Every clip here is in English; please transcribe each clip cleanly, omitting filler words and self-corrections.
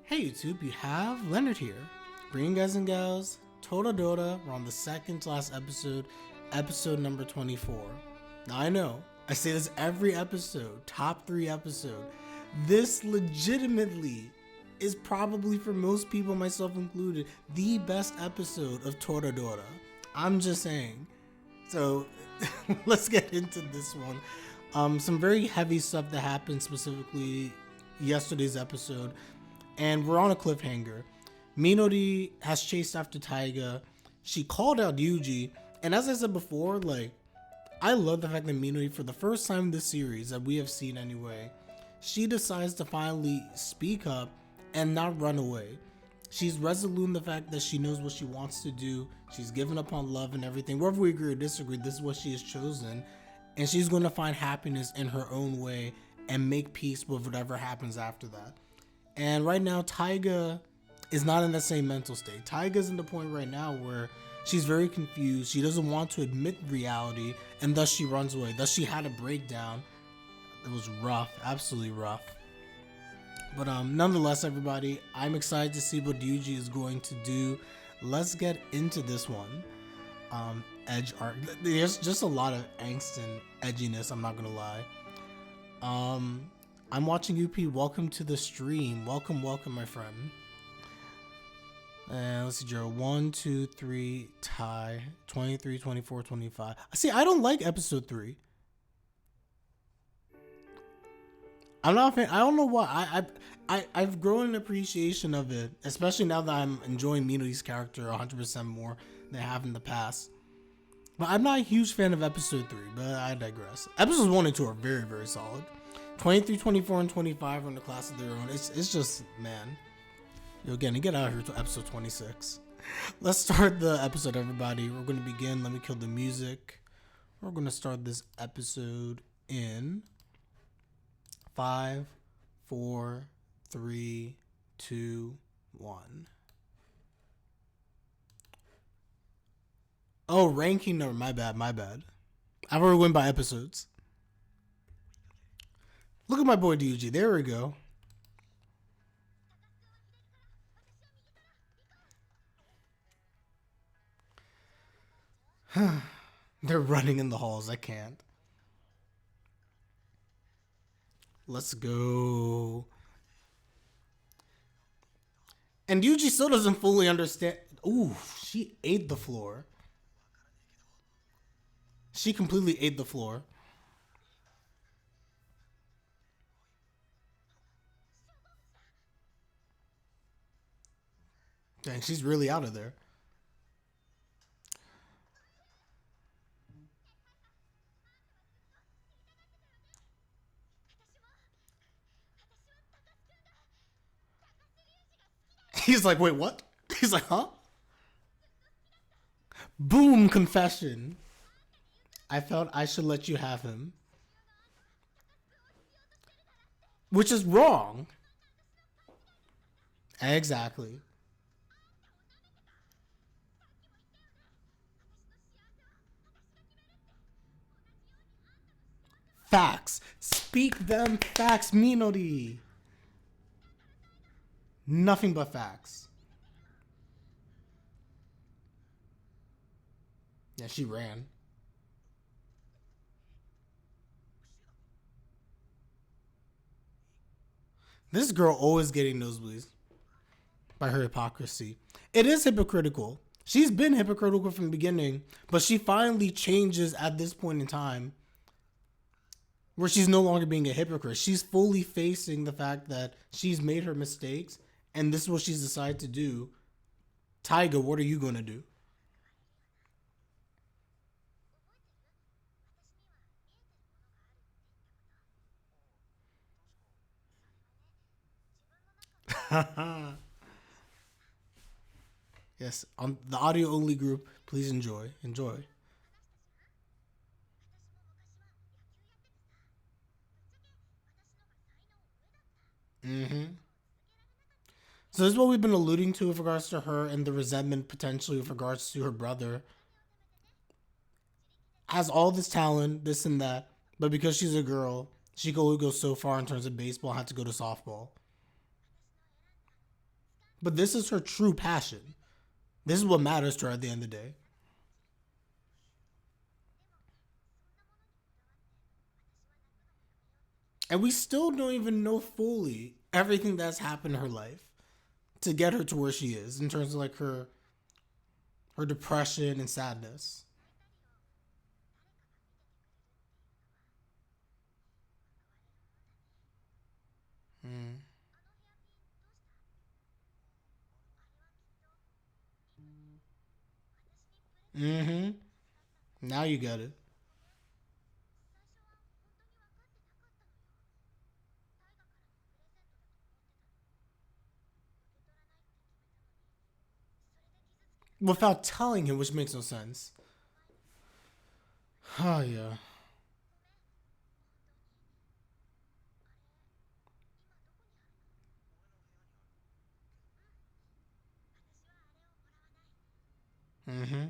Hey YouTube, you have Leonard here, bringing guys and gals, Toradora. We're on the second to last episode, episode number 24. Now I know, I say this every episode, top 3 episode. This legitimately is probably for most people, myself included, the best episode of Toradora. I'm just saying. So let's get into this one. Some very heavy stuff that happened specifically yesterday's episode. And we're on a cliffhanger. Minori has chased after Taiga. She called out Ryuuji. And as I said before, I love the fact that Minori, for the first time in this series that we have seen anyway, she decides to finally speak up and not run away. She's resolute in the fact that she knows what she wants to do. She's given up on love and everything. Whether we agree or disagree, this is what she has chosen. And she's going to find happiness in her own way and make peace with whatever happens after that. And right now, Taiga is not in that same mental state. Taiga's in the point right now where she's very confused. She doesn't want to admit reality, and thus she runs away. Thus she had a breakdown. It was rough, absolutely rough. But nonetheless, everybody, I'm excited to see what Ryuuji is going to do. Let's get into this one. Edge arc. There's just a lot of angst and edginess, I'm not gonna lie. I'm watching UP. Welcome to the stream. Welcome, my friend. And let's see, Joe. 1, 2, 3, tie. 23, 24, 25. See, I don't like episode 3. I'm not a fan. I don't know why. I've grown an appreciation of it, especially now that I'm enjoying Minori's character 100% more than I have in the past. But I'm not a huge fan of episode 3, but I digress. Episodes 1 and 2 are very, very solid. 23, 24, and 25 are in the class of their own. It's just, man. Yo, again, get out of here to episode 26. Let's start the episode, everybody. We're going to begin. Let me kill the music. We're going to start this episode in 5, 4, 3, 2, 1. Oh, ranking number. My bad. I've already went by episodes. Look at my boy Ryuuji. There we go. They're running in the halls. I can't. Let's go. And Ryuuji still doesn't fully understand. Ooh, she ate the floor. She completely ate the floor. Dang, she's really out of there. He's like, wait, what? He's like, huh? Boom, confession. I felt I should let you have him. Which is wrong. Exactly. Facts. Speak them facts, Minori. Nothing but facts. Yeah, she ran. This girl always getting nosebleeds by her hypocrisy. It is hypocritical. She's been hypocritical from the beginning, but she finally changes at this point in time where she's no longer being a hypocrite. She's fully facing the fact that she's made her mistakes, and this is what she's decided to do. Taiga, what are you going to do? Yes, on the audio only group, please enjoy. So this is what we've been alluding to with regards to her and the resentment potentially with regards to her brother. Has all this talent, this and that, but because she's a girl, she can only go so far in terms of baseball, had to go to softball. But this is her true passion. This is what matters to her at the end of the day. And we still don't even know fully everything that's happened in her life to get her to where she is in terms of like her depression and sadness. Mm. Mm-hmm. Now you get it. Without telling him, which makes no sense. Oh yeah. Mm-hmm.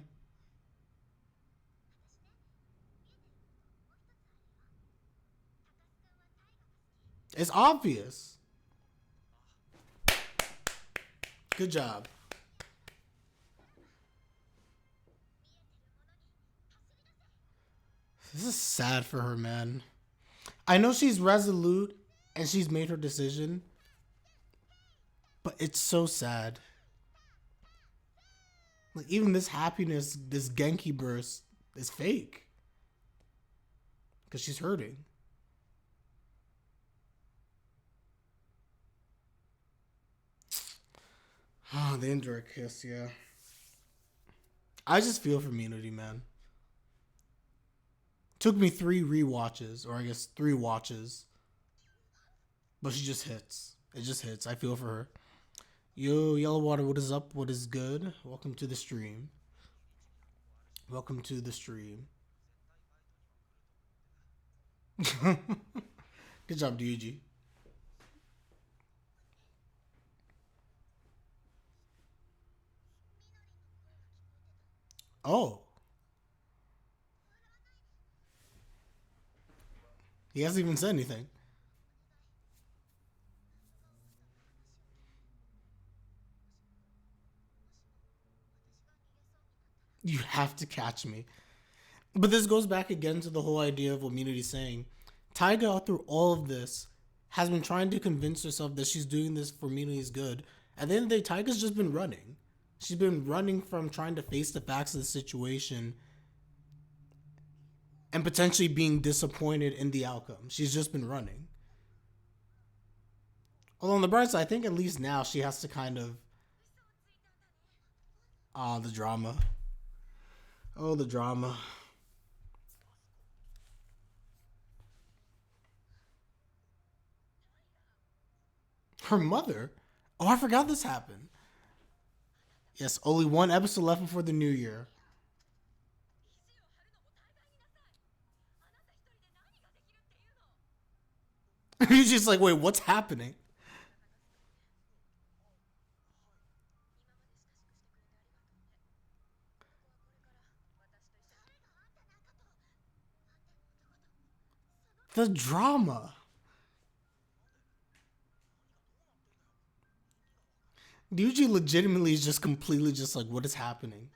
It's obvious. Good job. This is sad for her, man. I know she's resolute and she's made her decision, but it's so sad. Like even this happiness, this Genki burst is fake because she's hurting. Oh, the indirect kiss, yeah. I just feel for Minori, man. Took me 3 rewatches, or I guess 3 watches, but she just hits. It just hits. I feel for her. Yo, Yellow Water, what is up? What is good? Welcome to the stream. Welcome to the stream. Good job, Ryuji. Oh, he hasn't even said anything. You have to catch me. But this goes back again to the whole idea of what Minori's saying. Taiga, through all of this, has been trying to convince herself that she's doing this for Minori's good. At the end of the day, Taiga's just been running. She's been running from trying to face the facts of the situation and potentially being disappointed in the outcome. She's just been running. Although on the bright side, I think at least now she has to kind of the drama. Oh, the drama. Her mother? Oh, I forgot this happened. Yes, only 1 episode left before the new year. He's just like, wait, what's happening? The drama. Ryuji legitimately is just completely just like, what is happening?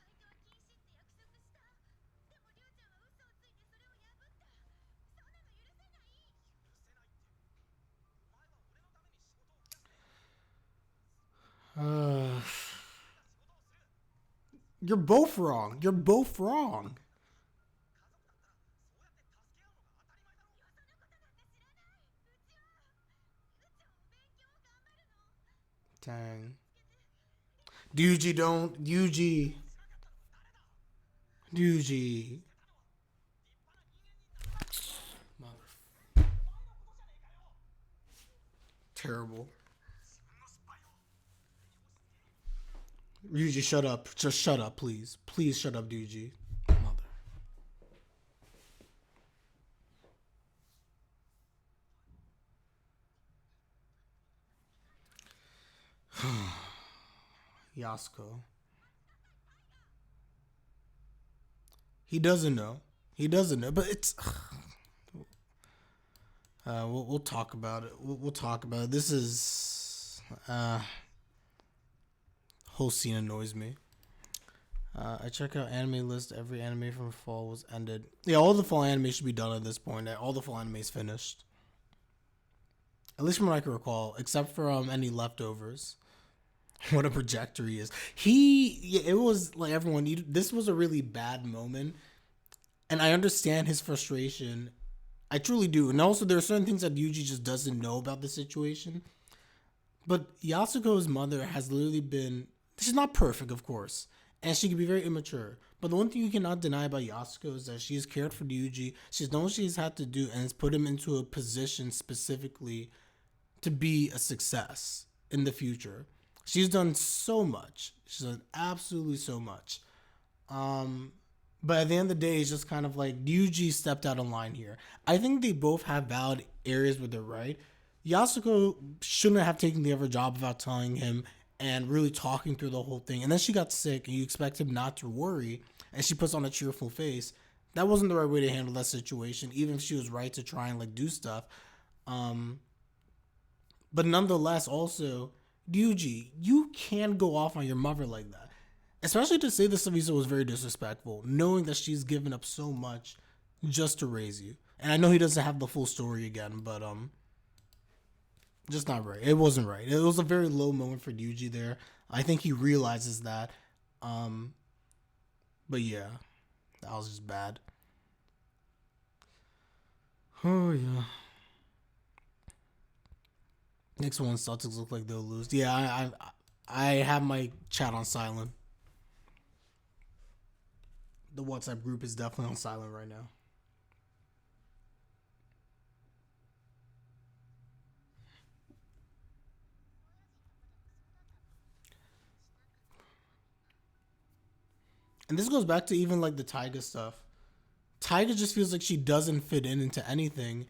Uh, you're both wrong. You're both wrong. Dang. Ryuji don't. Ryuji. Ryuji. Terrible. Ryuji, shut up. Just shut up, please. Please shut up, Ryuji. Mother. Yasuko. He doesn't know. He doesn't know. But it's. We'll talk about it. We'll talk about it. This is. whole scene annoys me. I check out anime list. Every anime from fall was ended. Yeah, all the fall anime should be done at this point. All the fall anime is finished. At least from what I can recall, except for any leftovers. What a projector he is. It was like everyone. This was a really bad moment, and I understand his frustration. I truly do. And also, there are certain things that Ryuji just doesn't know about the situation. But Yasuko's mother has literally been. She's not perfect, of course, and she can be very immature. But the one thing you cannot deny about Yasuko is that she has cared for Ryuji. She's done what she's had to do, and has put him into a position specifically to be a success in the future. She's done so much. She's done absolutely so much. But at the end of the day, it's just kind of like Ryuji stepped out of line here. I think they both have valid areas where they're right. Yasuko shouldn't have taken the other job without telling him and really talking through the whole thing. And then she got sick, and you expect him not to worry, and she puts on a cheerful face. That wasn't the right way to handle that situation, even if she was right to try and like do stuff. But nonetheless, also, Ryuji, you can't go off on your mother like that. Especially to say this to Lisa was very disrespectful, knowing that she's given up so much just to raise you. And I know he doesn't have the full story again, but just not right. It wasn't right. It was a very low moment for Ryuji there. I think he realizes that. But yeah, that was just bad. Oh yeah. Next one, Celtics look like they'll lose. Yeah, I have my chat on silent. The WhatsApp group is definitely on silent right now. And this goes back to even like the Taiga stuff. Taiga just feels like she doesn't fit into anything.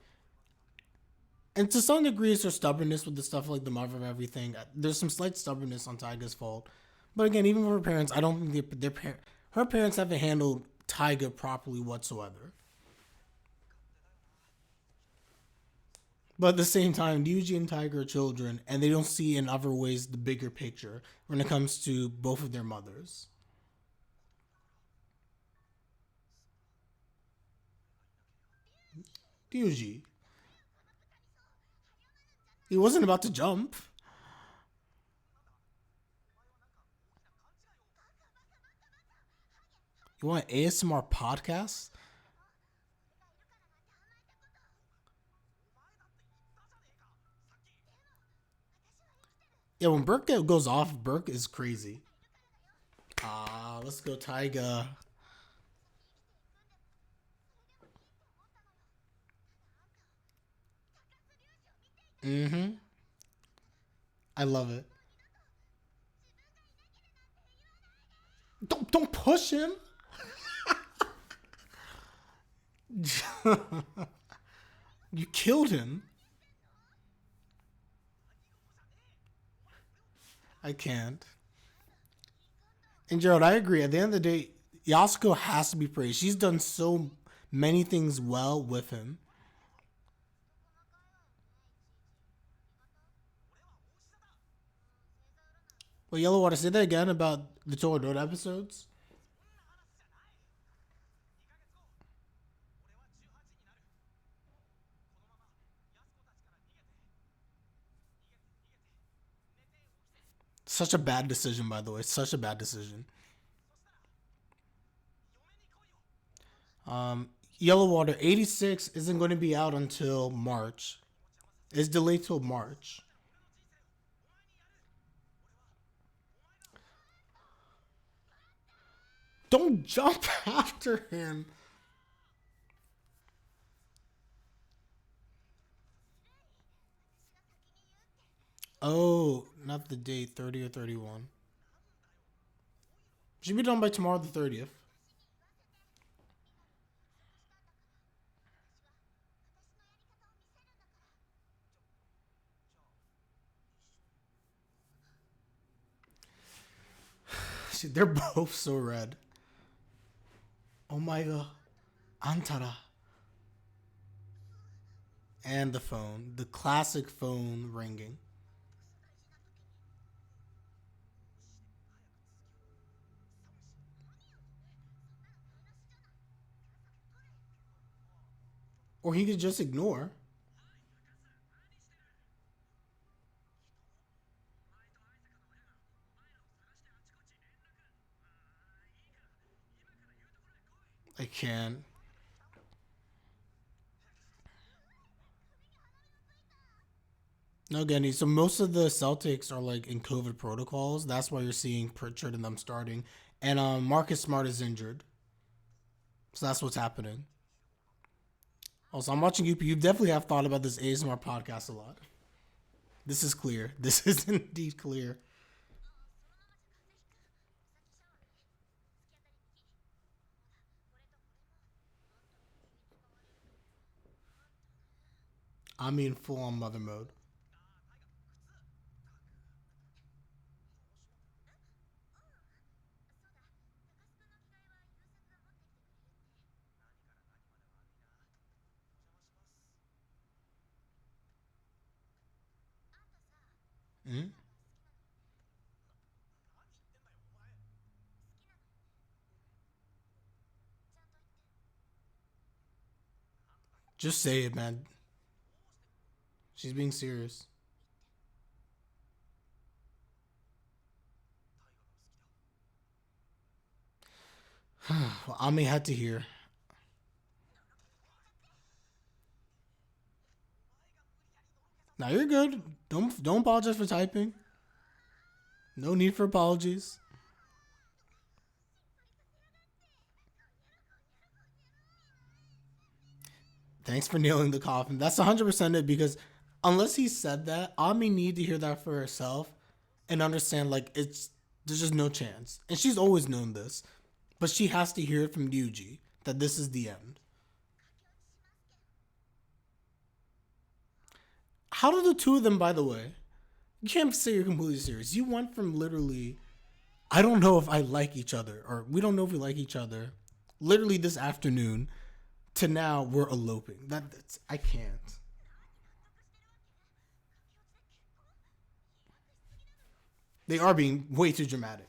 And to some degree, it's her stubbornness with the stuff like the mother of everything. There's some slight stubbornness on Taiga's fault. But again, even for her parents, I don't think her parents haven't handled Taiga properly whatsoever. But at the same time, Ryuji and Taiga are children, and they don't see in other ways the bigger picture when it comes to both of their mothers. Ryuji. He wasn't about to jump. You want an ASMR podcast? Yeah, when Burke goes off, Burke is crazy. Let's go Taiga. Mm-hmm. I love it. Don't push him. You killed him. I can't. And Gerald, I agree. At the end of the day, Yasuko has to be praised. She's done so many things well with him. Well, Yellow Water, say that again about the Toradora episodes. Such a bad decision, by the way. Such a bad decision. Yellow Water 86 isn't going to be out until March. It's delayed till March. Don't jump after him. Oh, not the date, 30 or 31. Should be done by tomorrow, the 30th. They're both so red. Oh my god. Antara. And the phone. The classic phone ringing. Or he could just ignore. I can't. No, Genny. So most of the Celtics are like in COVID protocols. That's why you're seeing Pritchard and them starting. And Marcus Smart is injured. So that's what's happening. Also, I'm watching you. You definitely have thought about this ASMR podcast a lot. This is clear. This is indeed clear. I mean, full on mother mode. Mm? Just say it, man. She's being serious. Well, Ami had to hear. Now you're good. Don't apologize for typing. No need for apologies. Thanks for nailing the coffin. That's 100% it because unless he said that, Ami need to hear that for herself and understand like it's there's just no chance. And she's always known this, but she has to hear it from Ryuji that this is the end. How did the two of them, by the way? You can't say you're completely serious. You went from literally, I don't know if I like each other, or we don't know if we like each other, literally this afternoon, to now we're eloping. That's I can't. They are being way too dramatic.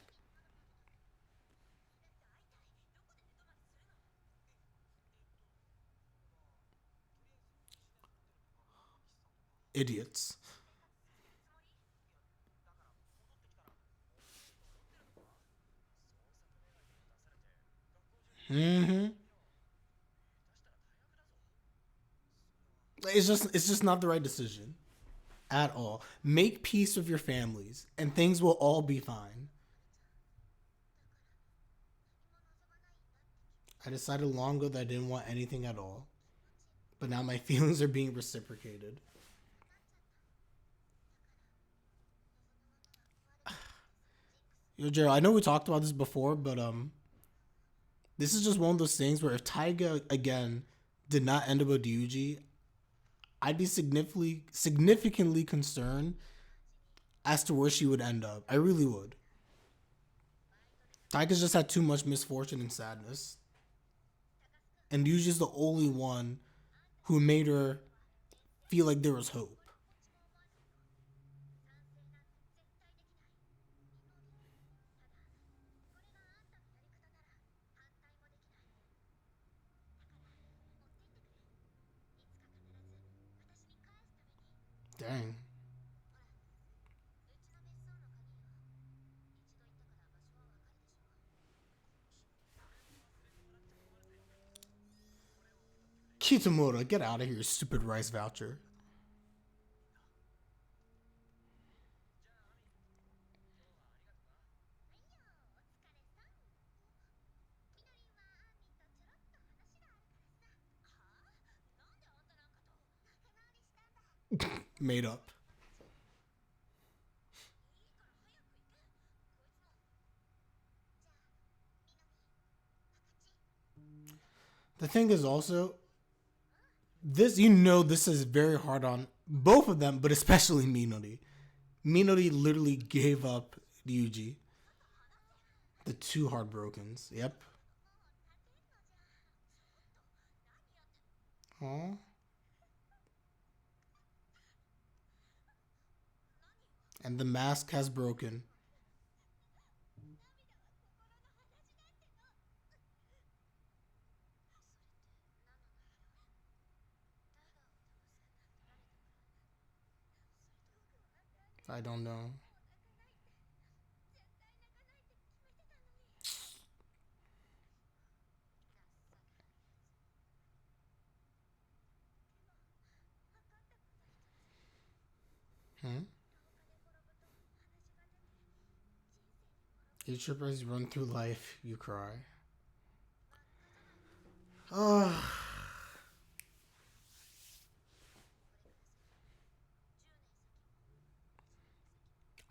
Idiots. Mm-hmm. It's just not the right decision at all. Make peace with your families, and things will all be fine. I decided long ago that I didn't want anything at all, but now my feelings are being reciprocated. Yo, Gerald, I know we talked about this before, but this is just one of those things where if Taiga again did not end up with Ryuji, I'd be significantly concerned as to where she would end up. I really would. Taiga's just had too much misfortune and sadness, and Ryuji's the only one who made her feel like there was hope. Dang. Kitamura, get out of here, stupid rice voucher. Made up. The thing is also, this is very hard on both of them, but especially Minori. Minori literally gave up Ryuji. The two heartbrokens. Yep. Aw. And the mask has broken. I don't know. Hmm? You trippers run through life, you cry. Oh.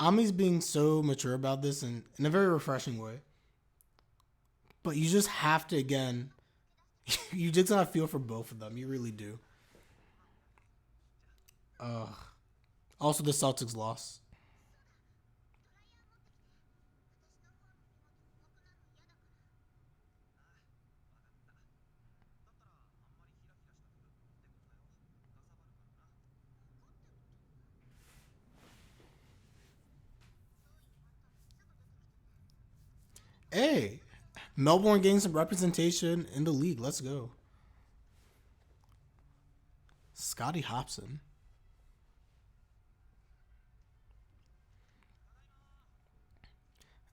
Ami's being so mature about this and in a very refreshing way. But you just have to, again, you just gotta feel for both of them. You really do. Also, the Celtics lost. Hey, Melbourne getting some representation in the league. Let's go. Scotty Hobson.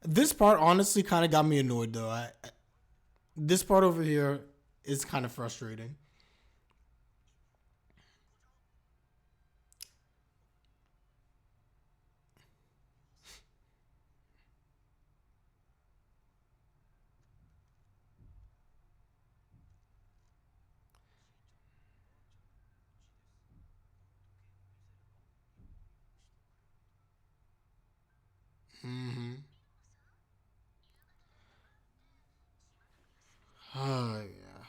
This part honestly kind of got me annoyed though. This part over here is kind of frustrating. Mm-hmm. Oh yeah.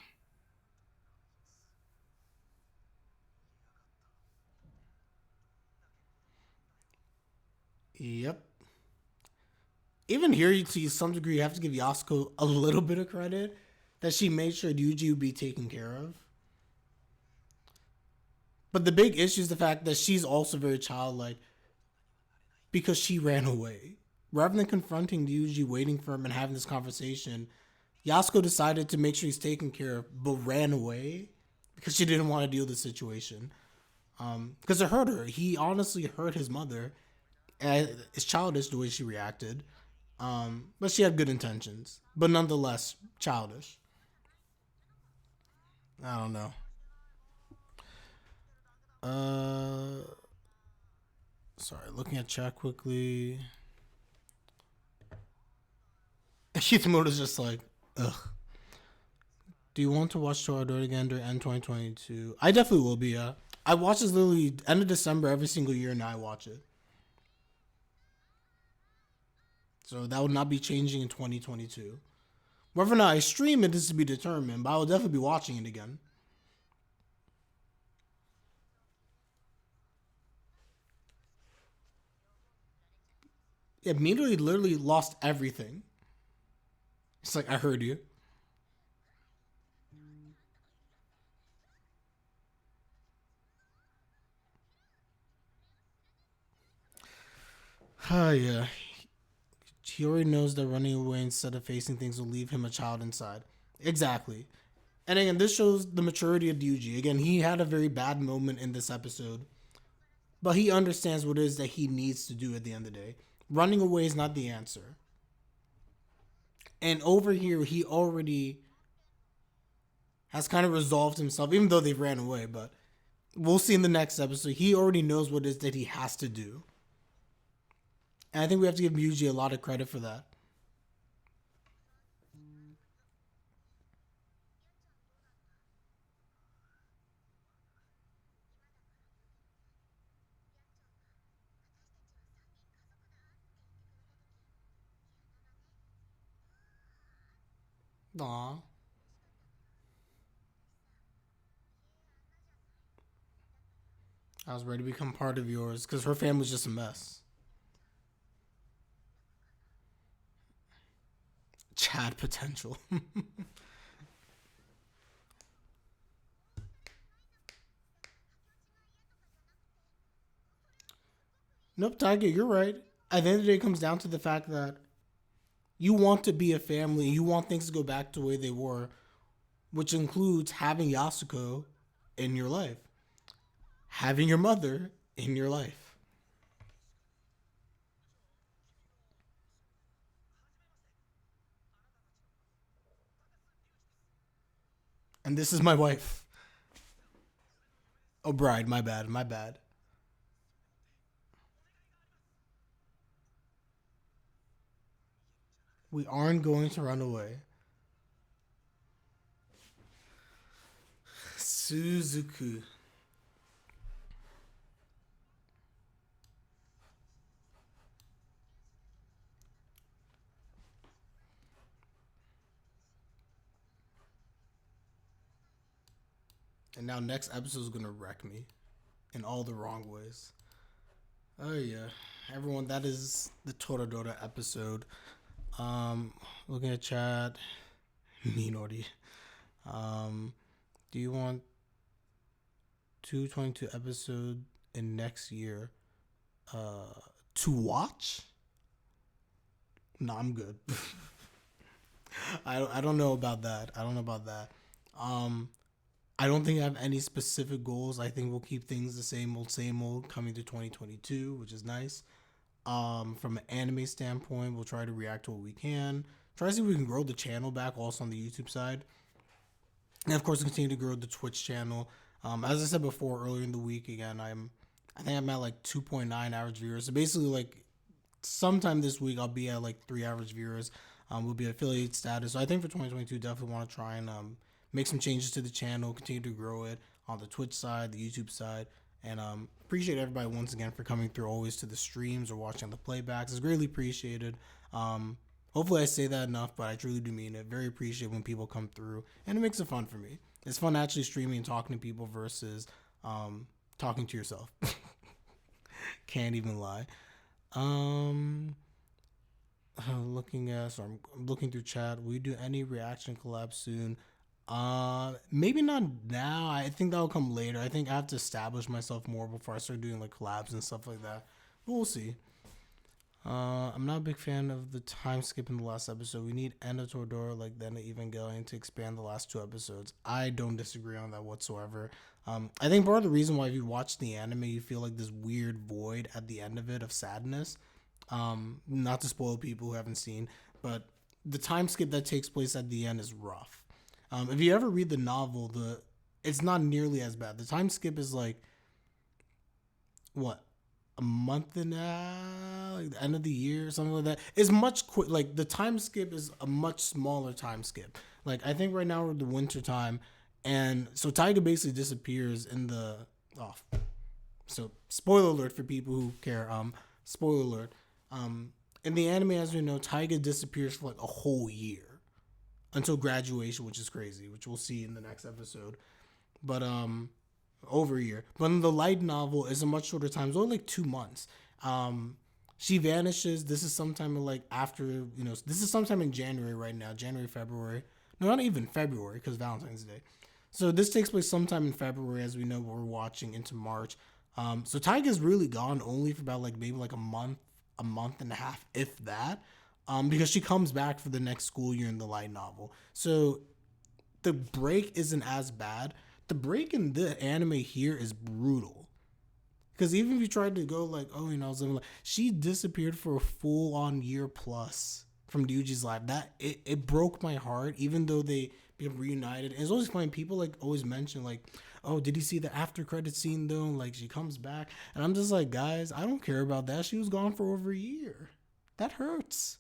Yep. Even here, to some degree, you have to give Yasuko a little bit of credit that she made sure Ryuji would be taken care of. But the big issue is the fact that she's also very childlike because she ran away. Rather than confronting Ryuji, waiting for him, and having this conversation, Yasuko decided to make sure he's taken care of, but ran away because she didn't want to deal with the situation. Because it hurt her. He honestly hurt his mother. And it's childish the way she reacted. But she had good intentions. But nonetheless, childish. I don't know. Sorry, looking at chat quickly. Hitomoto's just like, ugh. Do you want to watch Toradora again during end 2022? I definitely will be, yeah. I watch this literally end of December every single year, and I watch it. So that would not be changing in 2022. Whether or not I stream it is to be determined, but I will definitely be watching it again. Yeah, Minori literally lost everything. It's like, I heard you. Ah, yeah. He already knows that running away instead of facing things will leave him a child inside. Exactly. And again, this shows the maturity of Ryuji. Again, he had a very bad moment in this episode, but he understands what it is that he needs to do at the end of the day. Running away is not the answer. And over here, he already has kind of resolved himself, even though they ran away. But we'll see in the next episode. He already knows what it is that he has to do. And I think we have to give Ryuji a lot of credit for that. Aw. I was ready to become part of yours because her family's just a mess. Chad potential. Nope, Tiger, you're right. At the end of the day, it comes down to the fact that you want to be a family. You want things to go back to the way they were, which includes having Yasuko in your life, having your mother in your life. And this is my wife. Oh, bride. My bad. My bad. We aren't going to run away. Suzuku. And now next episode is gonna wreck me in all the wrong ways. Oh yeah, everyone, that is the Toradora episode. Um, Looking at chat, Minori. Um, do you want 222 episode in next year? To watch? No, I'm good. I don't know about that. I don't know about that. Um, I don't think I have any specific goals. I think we'll keep things the same old coming to 2022, which is nice. From an anime standpoint, we'll try to react to what we can. Try to see if we can grow the channel back also on the YouTube side. And of course, continue to grow the Twitch channel. As I said before earlier in the week, again, I think I'm at like 2.9 average viewers. So basically, like sometime this week, I'll be at like 3 average viewers. We'll be affiliate status. So I think for 2022, definitely want to try and make some changes to the channel, continue to grow it on the Twitch side, the YouTube side, and appreciate everybody once again for coming through always to the streams or watching the playbacks. It's greatly appreciated. Hopefully I say that enough, but I truly do mean it. Very appreciate when people come through, and it makes it fun for me. It's fun actually streaming and talking to people versus talking to yourself. Can't even lie. I'm looking through chat. Will you do any reaction collab soon? Maybe not now. I think that'll come later. I think I have to establish myself more before I start doing like collabs and stuff like that. But we'll see. I'm not a big fan of the time skip in the last episode. We need end of Toradora like then Evangelion to expand the last 2 episodes. I don't disagree on that whatsoever. I think part of the reason why if you watch the anime, you feel like this weird void at the end of it of sadness. Not to spoil people who haven't seen, but the time skip that takes place at the end is rough. If you ever read the novel, it's not nearly as bad. The time skip is like what, a month and a half, like the end of the year, something like that. It's much quick. Like the time skip is a much smaller time skip. Like I think right now we're in the winter time, and so Taiga basically disappears in the off. So spoiler alert for people who care. Spoiler alert. In the anime, as we know, Taiga disappears for like a whole year until graduation, which is crazy, which we'll see in the next episode. But over a year. But in the light novel, it's a much shorter time. It's only like 2 months. She vanishes. This is sometime like after, this is sometime in January right now. January, February. No, not even February because Valentine's Day. So this takes place sometime in February, as we know, we're watching into March. So Taiga's really gone only for about like maybe like a month and a half, if that. Because she comes back for the next school year in the light novel. So the break isn't as bad. The break in the anime here is brutal. Because even if you tried to go like, she disappeared for a full-on year plus from Ryuji's life. That it broke my heart, even though they become reunited. And it's always funny, people like always mention like, oh, did you see the after credit scene though? Like she comes back. And I'm just like, guys, I don't care about that. She was gone for over a year. That hurts.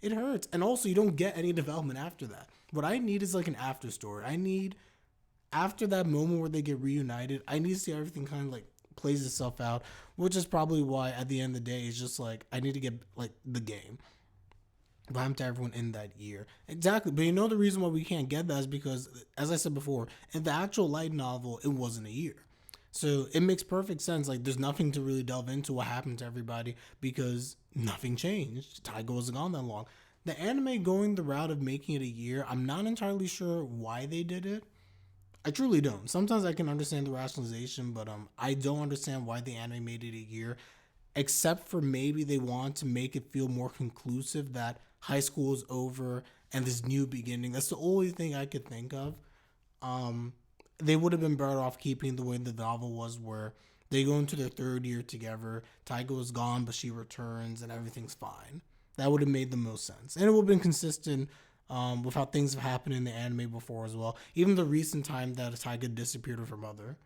It hurts. And also you don't get any development after that. What I need is like an after story. I need, after that moment where they get reunited, I need to see everything kind of like plays itself out, which is probably why at the end of the day, it's just like, I need to get like the game. But I'm to everyone in that year. Exactly. But the reason why we can't get that is because, as I said before, in the actual light novel, it wasn't a year. So it makes perfect sense. Like there's nothing to really delve into what happened to everybody because nothing changed. Taiga wasn't gone that long. The anime going the route of making it a year, I'm not entirely sure why they did it. I truly don't. Sometimes I can understand the rationalization, but I don't understand why the anime made it a year, except for maybe they want to make it feel more conclusive that high school is over and this new beginning. That's the only thing I could think of. They would have been better off keeping the way the novel was, where they go into their 3rd year together. Taiga was gone, but she returns and everything's fine. That would have made the most sense. And it would have been consistent with how things have happened in the anime before as well. Even the recent time that Taiga disappeared with her mother.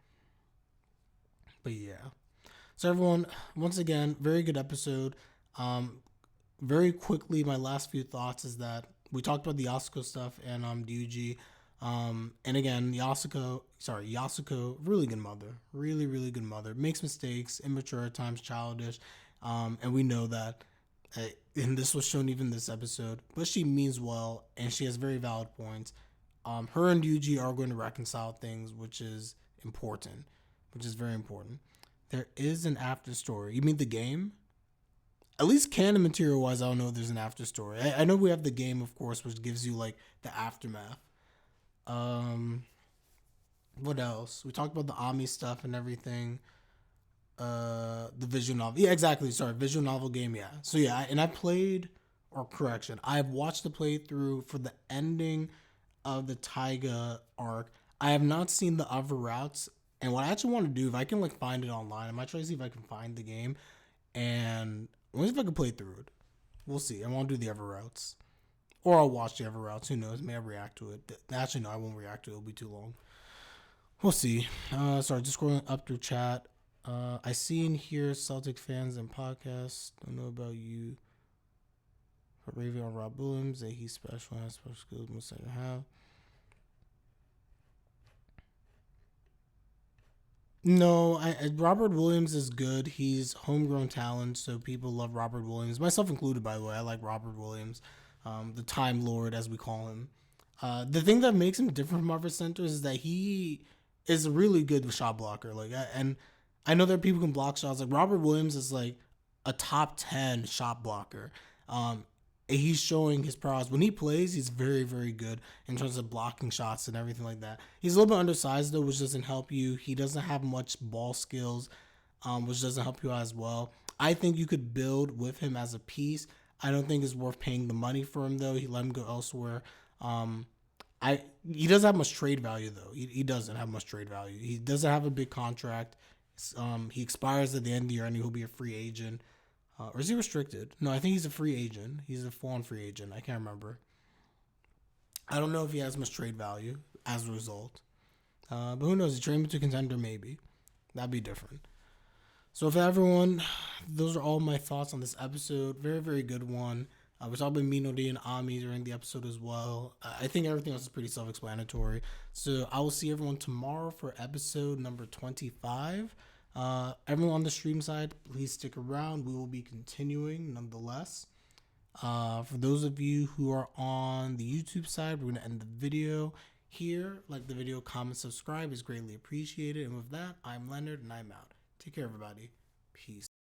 But yeah. So everyone, once again, very good episode. Very quickly, my last few thoughts is that we talked about the Yasuko stuff and Ryuji. And again, Yasuko, really good mother. Really, really good mother. Makes mistakes, immature at times, childish. And we know that. And this was shown even this episode. But she means well, and she has very valid points. Her and Ryuji are going to reconcile things, which is important. Which is very important. There is an after story. You mean the game? At least canon material wise, I don't know if there's an after story. I know we have the game, of course, which gives you like the aftermath. What else? We talked about the Ami stuff and everything. The visual novel. Yeah, exactly. Sorry, visual novel game. Yeah. So yeah, and I played, or correction, I've watched the playthrough for the ending of the Taiga arc. I have not seen the other routes, and what I actually want to do, if I can like find it online, I might try to see if I can find the game, and let me see if I can play through it. We'll see. I won't do the other routes, or I'll watch the other routes. Who knows? May I react to it? Actually, no, I won't react to it. It'll be too long. We'll see. Sorry, just scrolling up through chat. I see in here Celtic fans and podcasts. Don't know about you. But raving on Rob Williams that he's special, has special skills, most I have. No, Robert Williams is good. He's homegrown talent, so people love Robert Williams, myself included. By the way, I like Robert Williams, the Time Lord as we call him. The thing that makes him different from other centers is that he is a really good shot blocker. And I know that people can block shots. Like Robert Williams is like a top 10 shot blocker. He's showing his prowess. When he plays, he's very, very good in terms of blocking shots and everything like that. He's a little bit undersized, though, which doesn't help you. He doesn't have much ball skills, which doesn't help you out as well. I think you could build with him as a piece. I don't think it's worth paying the money for him, though. He let him go elsewhere. He doesn't have much trade value, though. He doesn't have much trade value. He doesn't have a big contract. He expires at the end of the year, and he'll be a free agent. Or is he restricted? No, I think he's a free agent. He's a full-on free agent. I can't remember. I don't know if he has much trade value as a result. But who knows? He trade him to contender, maybe. That'd be different. So for everyone, those are all my thoughts on this episode. Very, very good one. We talked about Minori and Ami during the episode as well. I think everything else is pretty self-explanatory. So I will see everyone tomorrow for episode number 25. Everyone on the stream side, please stick around. We will be continuing nonetheless. For those of you who are on the YouTube side, we're going to end the video here. Like the video, comment, subscribe is greatly appreciated. And with that, I'm Leonard and I'm out. Take care, everybody. Peace.